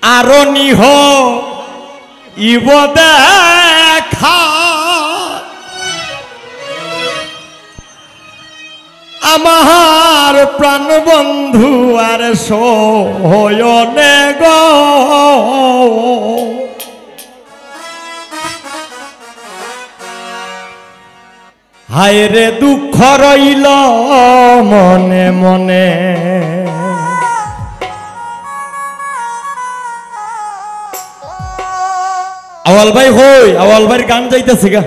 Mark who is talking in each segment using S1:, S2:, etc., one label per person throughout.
S1: আরো নিহ ইব দেখা আমার প্রাণ বন্ধু আর সয়নে গো হায় রে দুঃখ রইল মনে মনে আওয়াল ভাই হই আওয়াল ভাইয়ের গান যাইতেছে গা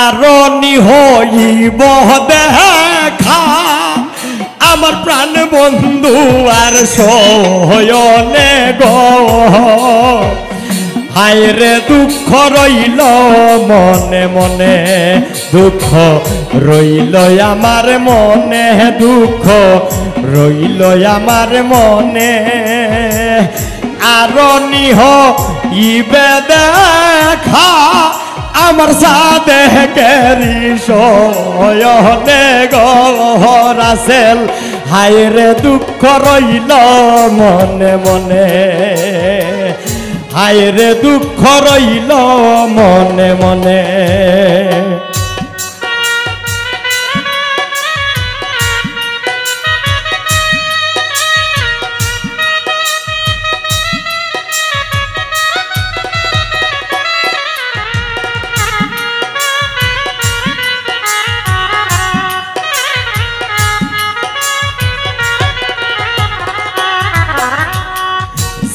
S1: আরো নিহইব দেখা আমার প্রাণ বন্ধু আর সয়নে গো হায় রে দুঃখ রইল মনে মনে দুঃখ রইল আমার মনে দুঃখ রইল আমার মনে আরো নিহ ইবে দেখা আমার সাথে কেরি সয়নে গরাসেল হায় রে দুঃখ রইল মনে মনে হায় রে দুঃখ রইল মনে মনে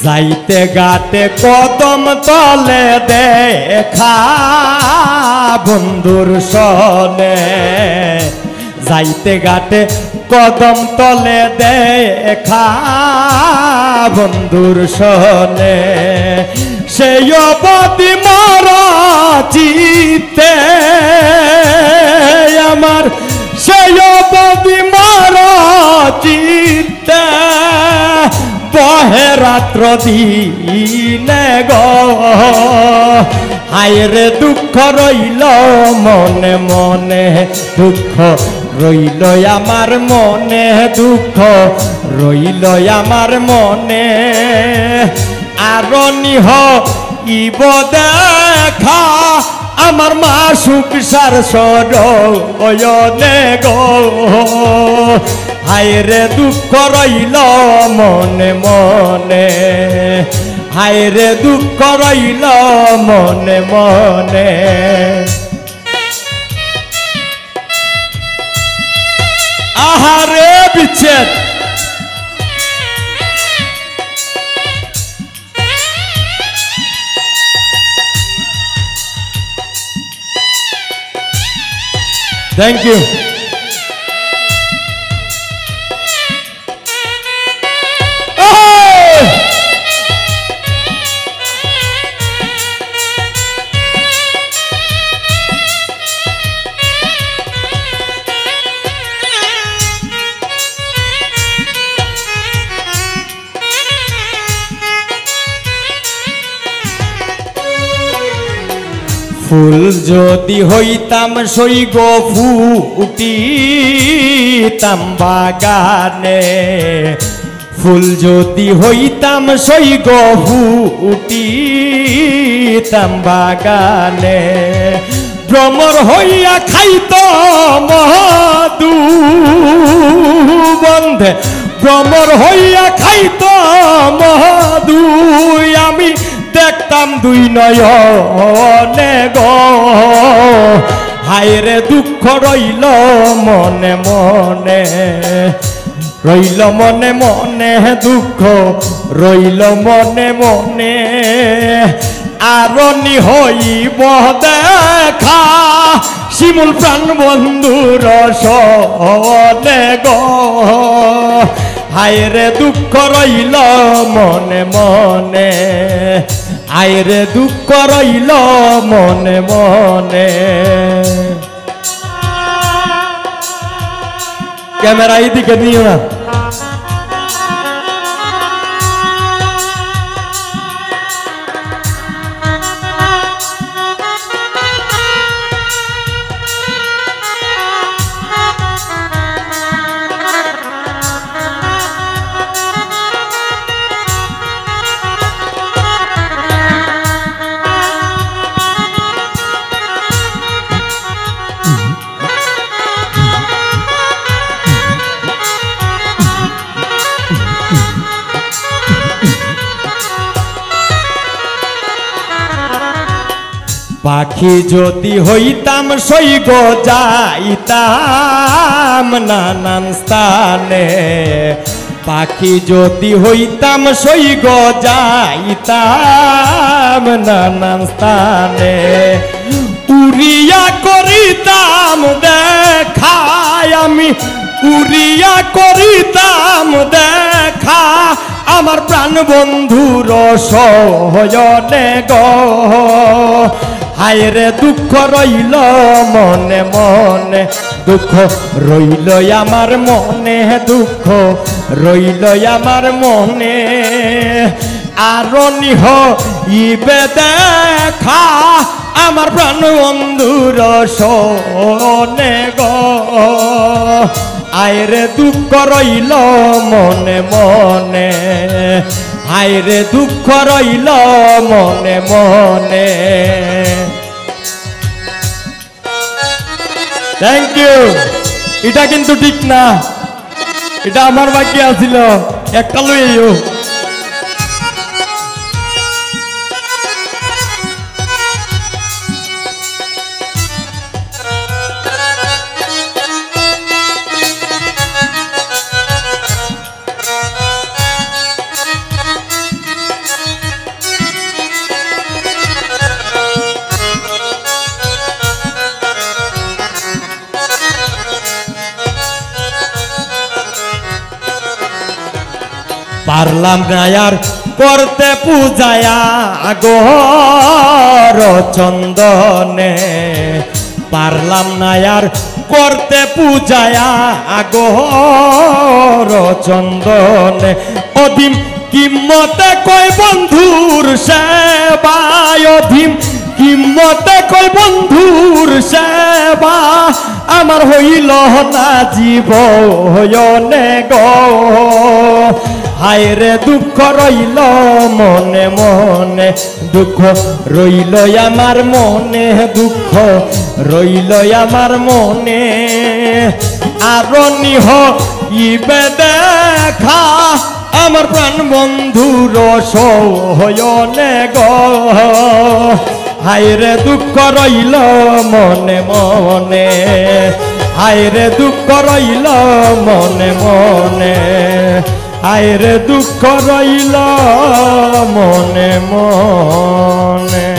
S1: যাইতে গাতে কদম তলে দেখা বন্ধুর সনে যাইতে গাতে কদম তলে দেখা বন্ধুর সনে সেই অবধি মরা চিতে আমার সেই অবধি মরা চিতে বহে রাত্র দিনে গো হায় রে দুঃখ রইল মনে মনে দুঃখ রইল আমার মনে দুঃখ রইল আমার মনে আরো নিহ ইব দেখা আমার মা সুখ সার সরয়নে গো হায় রে দুঃখ রইল মনে মনে হায় রে দুঃখ রইল মনে মনে আহারে বিচ্ছেদ থ্যাংক ইউ ফুল যদি হইতাম সই গো ফুটিতাম বাগানে ফুল যদি হইতাম সই গো ফুটিতাম বাগানে ভ্রমর হইয়া খাইত মধু বন্ধে ভ্রমর হইয়া খাইত মধু আমি দেখতাম দুই নয়নে গো হায় রে দুঃখ রইল মনে মনে রইল মনে মনে দুঃখ রইল মনে মনে আরো নিহইব দেখা শিমুল প্রাণ বন্ধুর সনে গো হায় রে দুঃখ রইল মনে মনে হায় রে দুঃখ রইল মনে মনে ক্যামেরা এইদিকে নিও না পাখি যদি হইতাম সৈগ যাইতাম নানান স্থানে, পাখি যদি হইতাম সৈগ যাইতাম নানান স্থানে, উড়িয়া করিতাম দেখাই আমি, উড়িয়া করিতাম দেখা আমার প্রাণ বন্ধুর সহয়নে গো। হায় রে দুঃখ রইল মনে মনে, দুঃখ রইল আমার মনে, দুঃখ রইল আমার মনে, আর নিহ ইবে দেখা আমার প্রাণ বন্ধুর সনে গো। আয় রে দুঃখ রইল মনে মনে, আয় রে দুঃখ রইল মনে মনে। Thank you. এটা কিন্তু ঠিক না, এটা আমার বাকি আছিল, একটা লইও। পারলাম না আর করতে পূজায়া আগর চন্দনে, পারলাম না আর করতে পূজায়া আগর চন্দনে, অধিম কিম্মতে কই বন্ধুর সেবা, অধিম কিম্মতে কই বন্ধুর সেবা আমার হইল না জীবনে গো। হায় রে দুঃখ রইল মনে মনে, দুঃখ রইল আমার মনে, দুঃখ রইল আমার মনে, আর নিহ ইবে দেখা আমার প্রাণ বন্ধুর সহয়নে গো। হায় রে দুঃখ রইল মনে মনে, হায় রে দুঃখ রইল মনে মনে, আয় রে দুঃখ রইল মনে মনে।